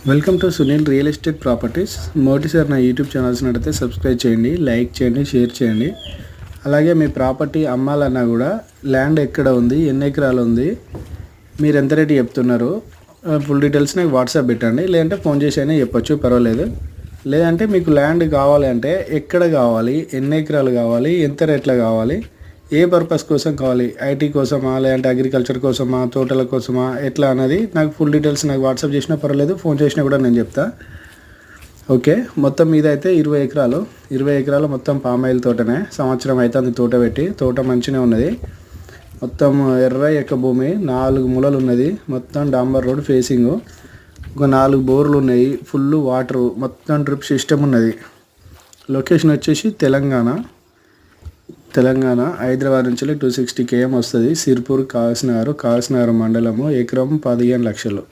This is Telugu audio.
Welcome to Sunil real estate properties. మొదటిసారి నా యూట్యూబ్ ఛానల్స్ నడితే సబ్స్క్రైబ్ చేయండి, లైక్ చేయండి, షేర్ చేయండి. అలాగే మీ ప్రాపర్టీ అమ్మాలన్నా కూడా ల్యాండ్ ఎక్కడ ఉంది, ఎన్ని ఎకరాలు ఉంది, మీరు ఎంత రేటు చెప్తున్నారు, ఫుల్ డీటెయిల్స్ నాకు వాట్సాప్ పెట్టండి. లేదంటే ఫోన్ చేసి అయినా చెప్పొచ్చు, పర్వాలేదు. లేదంటే మీకు ల్యాండ్ కావాలి అంటే ఎక్కడ కావాలి, ఎన్ని ఎకరాలు కావాలి, ఎంత రేట్లో కావాలి, ఏ పర్పస్ కోసం కావాలి, ఐటీ కోసమా లేదంటే అగ్రికల్చర్ కోసమా, తోటల కోసమా, ఎట్లా అన్నది నాకు ఫుల్ డీటెయిల్స్ నాకు వాట్సాప్ చేసినా పర్వాలేదు, ఫోన్ చేసినా కూడా నేను చెప్తా. ఓకే, మొత్తం మీద అయితే 20 ఎకరాలు మొత్తం పామాయిల్ తోటనే. సంవత్సరం అయితే అది తోట పెట్టి, తోట మంచిగా ఉన్నది. మొత్తం ఎర్ర ఎక్క భూమి, 4 మూలలు ఉన్నది. మొత్తం డాంబర్ రోడ్ ఫేసింగ్, ఒక 4 బోర్లు ఉన్నాయి, ఫుల్ వాటరు, మొత్తం డ్రిప్ సిస్టమ్ ఉన్నది. లొకేషన్ వచ్చేసి తెలంగాణ హైదరాబాద్ నుంచి 260 km వస్తుంది. సిర్పూర్, కాకినాడ మండలము. ఎకరం 15 లక్షలు.